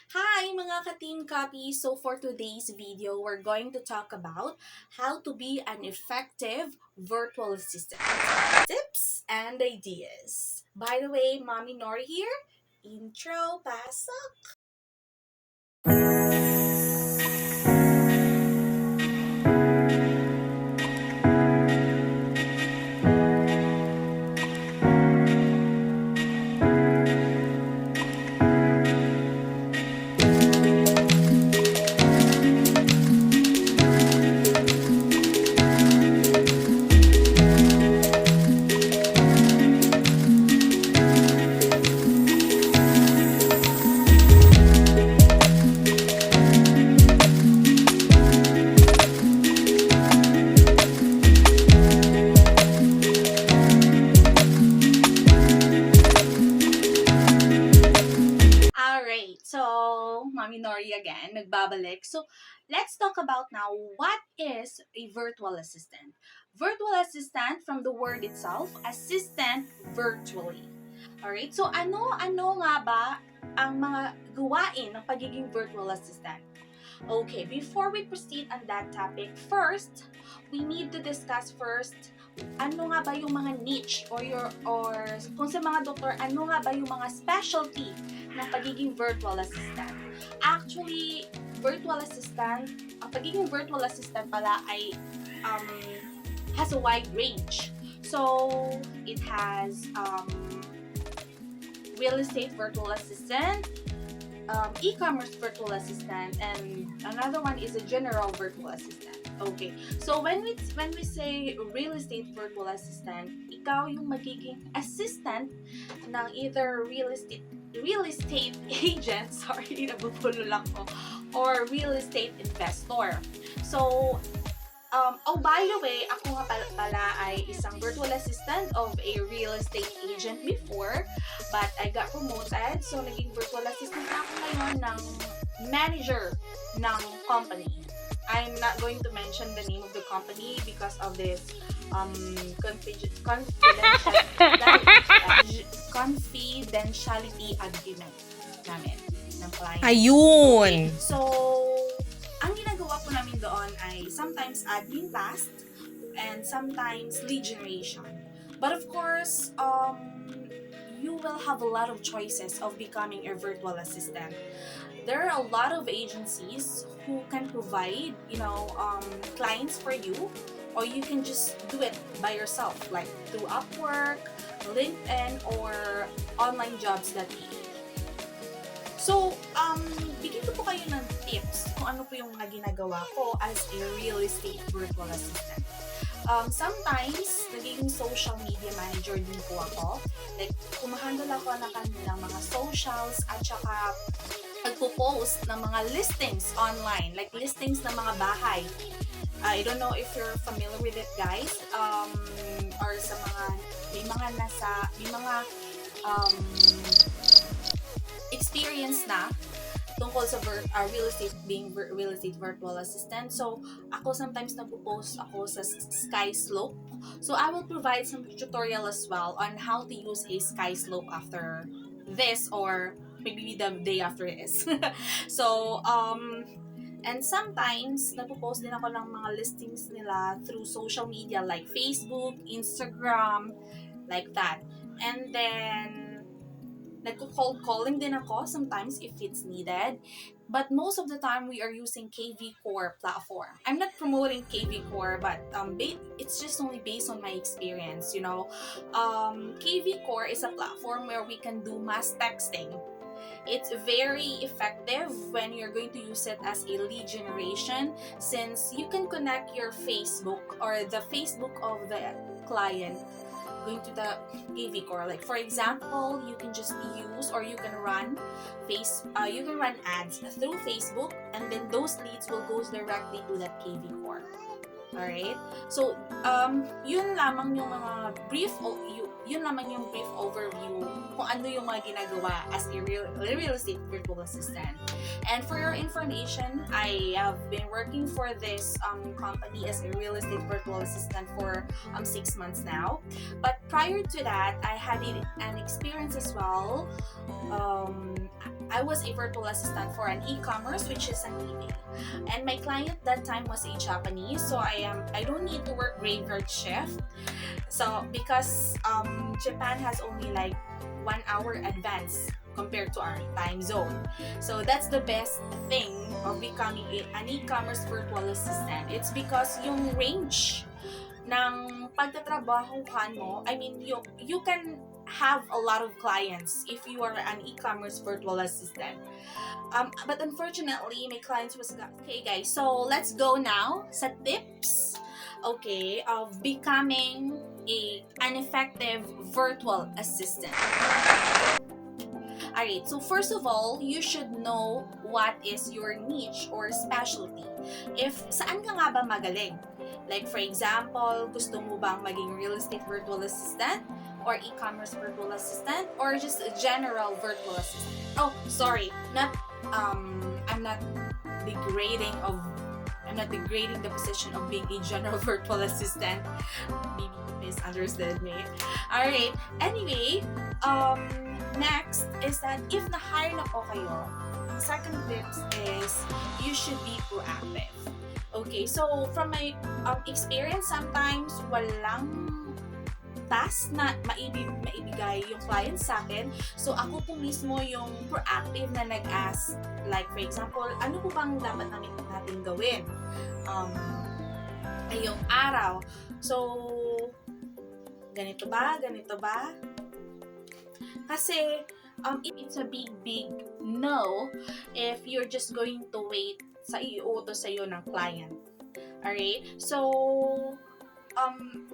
Hi mga ka-team copy! So for today's video, we're going to talk about how to be an effective virtual assistant. Tips and ideas. By the way, Mommy Nori here. Intro, pasok! Alright, so Mommy Nori again, nagbabalik. So let's talk about now what is a virtual assistant. Virtual assistant from the word itself, assistant virtually. Alright, so ano nga ba ang mga gawain ng pagiging virtual assistant? Okay, before we proceed on that topic, first, we need to discuss first ano nga ba yung mga niche or kung sa mga doktor, ano nga ba yung mga specialty ng pagiging virtual assistant. Actually, virtual assistant, ang pagiging virtual assistant pala ay has a wide range. So, it has real estate virtual assistant, e-commerce virtual assistant, and another one is a general virtual assistant. Okay. So when we say real estate virtual assistant, ikaw yung magiging assistant ng either real estate agent, sorry, nabubulol ako, or real estate investor. So, by the way, ako nga pala ay isang virtual assistant of a real estate agent before, but I got promoted. So, naging virtual assistant ako ngayon ng manager ng company. I'm not going to mention the name of the company because of this confidentiality agreement namin ng client. Ayun! So, ang ginagawa po namin doon ay sometimes admin task and sometimes lead generation. But of course, you will have a lot of choices of becoming a virtual assistant. There are a lot of agencies who can provide, clients for you, or you can just do it by yourself, like through Upwork, LinkedIn, or online jobs.ph. So, bigyan ko po kayo ng tips kung ano po yung mga ginagawa ko as a real estate virtual assistant. Sometimes, naging social media manager din po ako. Like, kumahandle ako ng kanilang mga socials at saka nagpo-post ng mga listings online, like listings ng mga bahay. I don't know if you're familiar with it, guys. Or sa may mga experience na tungkol sa real estate virtual assistant. So, ako sometimes nagpo-post ako sa Sky Slope. So, I will provide some tutorial as well on how to use a Sky Slope after this or maybe the day after this. So, and sometimes nagpo-post din ako ng mga listings nila through social media like Facebook, Instagram, like that. And then, nagko-cold calling din ako sometimes if it's needed. But most of the time, we are using KV Core platform. I'm not promoting KV Core, but it's just only based on my experience, KV Core is a platform where we can do mass texting. It's very effective when you're going to use it as a lead generation, since you can connect your Facebook or the Facebook of the client going to the KV Core. Like for example, you can just use or you can run ads through Facebook, and then those leads will go directly to that KV Core. Alright? So, yun lamang yung brief overview kung ano yung mga ginagawa as a real estate virtual assistant. And for your information, I have been working for this company as a real estate virtual assistant for 6 months now. But prior to that, I had an experience as well I was a virtual assistant for an e-commerce, which is an eBay, and my client that time was a Japanese, so I don't need to work graveyard shift. So because Japan has only like 1 hour advance compared to our time zone. So that's the best thing of becoming an e-commerce virtual assistant. It's because yung range ng pagtatrabahuhan mo, I mean, you can have a lot of clients if you are an e-commerce virtual assistant. But unfortunately, my clients was got. Okay, guys, so let's go now sa tips, okay, of becoming an effective virtual assistant. Alright, so first of all, you should know what is your niche or specialty. If saan ka nga ba magaling? Like for example, gusto mo bang maging real estate virtual assistant? Or e-commerce virtual assistant? Or just a general virtual assistant? Oh, sorry, I'm not degrading of I'm not degrading the position of being a general virtual assistant. Maybe you misunderstood me. Alright, anyway, next is that if na-hire na po kayo, second tips is you should be proactive. Okay, so from my experience, sometimes walang task na maibigay yung client sa akin. So, ako po mismo yung proactive na nag-ask. Like, for example, ano po bang dapat natin gawin? Ngayong araw. So, ganito ba? Ganito ba? Kasi, it's a big no if you're just going to wait sa iuutos sa'yo ng client. Alright? So,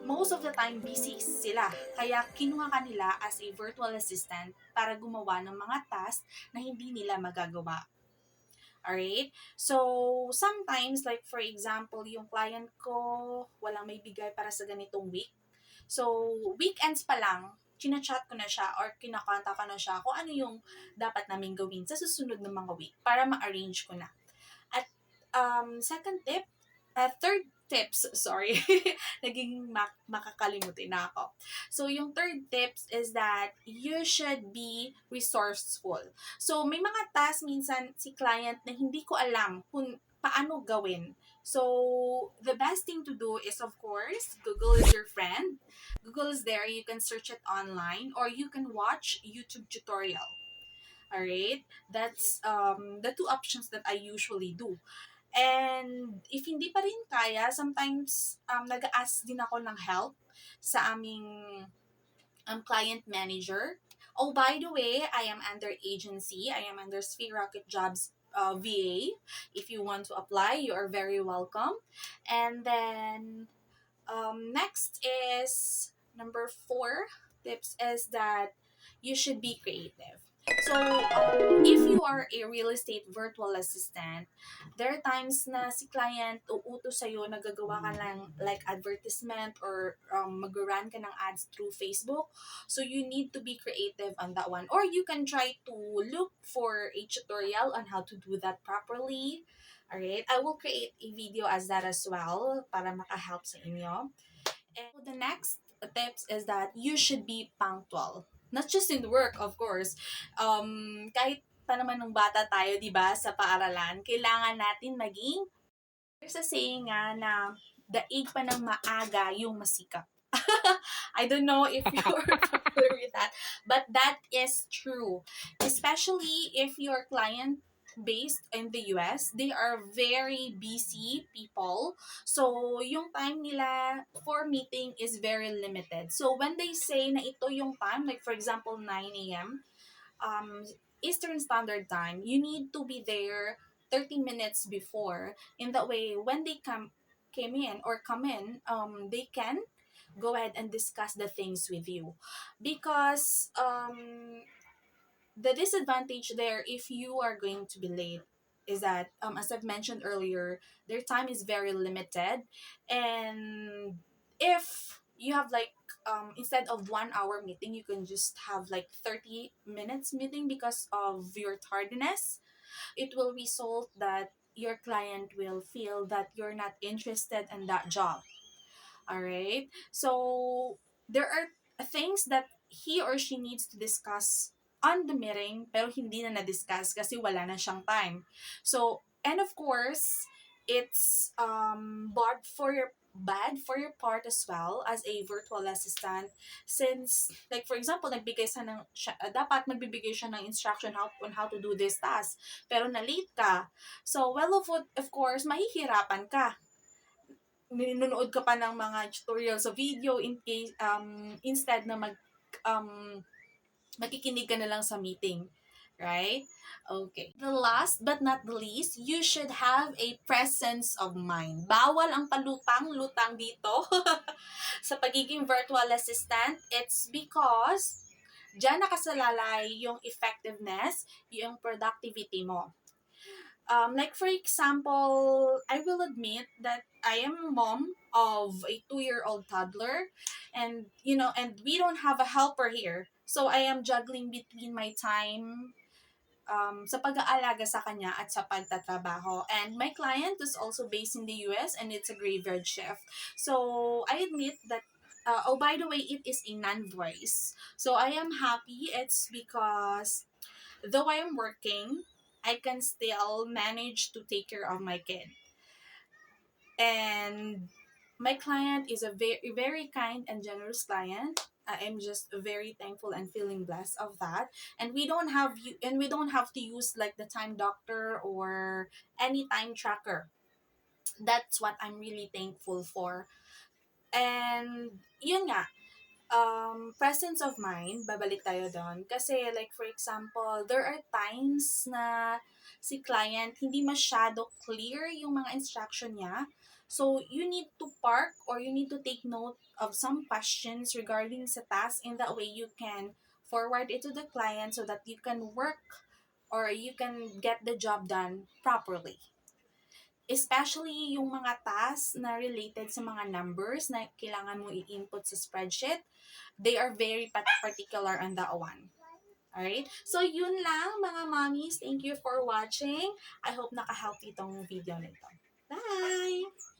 most of the time, busy sila. Kaya kinuha ka nila as a virtual assistant para gumawa ng mga tasks na hindi nila magagawa. Alright? So, sometimes, like for example, yung client ko, walang may bigay para sa ganitong week. So, weekends pa lang, chinachat ko na siya or kinakanta ko na siya kung ano yung dapat namin gawin sa susunod ng mga week para ma-arrange ko na. At third tips, sorry, naging makakalimutin na ako. So, yung third tips is that you should be resourceful. So, may mga tasks minsan si client na hindi ko alam kung paano gawin. So, the best thing to do is, of course, Google is your friend. Google is there. You can search it online or you can watch YouTube tutorial. Alright? That's the two options that I usually do. And if hindi pa rin kaya, sometimes nag-ask din ako ng help sa aming client manager. Oh, by the way, I am under agency. I am under Sphere Rocket Jobs VA. If you want to apply, you are very welcome. And then next is number 4 tips is that you should be creative. So, if you are a real estate virtual assistant, there are times na si client uutos sa'yo na gagawa ka lang like advertisement or mag-run ka ng ads through Facebook. So, you need to be creative on that one. Or you can try to look for a tutorial on how to do that properly. Alright, I will create a video as that as well para makahelp sa inyo. And the next tips is that you should be punctual. Not just in work, of course. Kahit pa naman nung bata tayo, di ba, sa paaralan, kailangan natin maging, there's a saying nga na, daig pa ng maaga yung masikap. I don't know if you're familiar with that, but that is true. Especially if your client based in the US, they are very busy people. So, yung time nila for meeting is very limited. So, when they say na ito yung time, like for example, 9 a.m., Eastern Standard Time, you need to be there 30 minutes before. In that way, when they come in, they can go ahead and discuss the things with you. Because the disadvantage there, if you are going to be late, is that as I've mentioned earlier, their time is very limited, and if you have like instead of 1 hour meeting, you can just have like 30 minutes meeting because of your tardiness. It will result that your client will feel that you're not interested in that job. All right, so there are things that he or she needs to discuss on the meeting pero hindi na na-discuss kasi wala na siyang time. So, and of course, it's bad for your part as well as a virtual assistant since like for example dapat magbibigay siya ng instruction on how to do this task pero na late ka, so well of course mahihirapan ka, nanonood ka pa ng mga tutorials sa video in case instead na um makikinig ka na lang sa meeting. Right? Okay. The last but not the least, you should have a presence of mind. Bawal ang palutang-lutang dito sa pagiging virtual assistant. It's because diyan nakasalalay yung effectiveness, yung productivity mo. Like for example, I will admit that I am a mom of a 2-year-old toddler, and and we don't have a helper here. So I am juggling between my time sa pag-aalaga sa kanya at sa pagtatrabaho. And my client is also based in the US and it's a graveyard shift. So I admit that oh, by the way, it is a non-voice. So I am happy. It's because though I am working, I can still manage to take care of my kid. And my client is a very, very kind and generous client. I am just very thankful and feeling blessed of that. And we don't have to use like the time doctor or any time tracker. That's what I'm really thankful for. And yun nga, presence of mind, babalik tayo doon. Kasi like for example, there are times na si client hindi masyado clear yung mga instruction niya. So you need to park or you need to take note of some questions regarding sa task, in that way you can forward it to the client so that you can work or you can get the job done properly. Especially yung mga tasks na related sa mga numbers na kailangan mo i-input sa spreadsheet, they are very particular on that one. Alright? So, yun lang mga mommies. Thank you for watching. I hope naka-help itong video nito. Bye!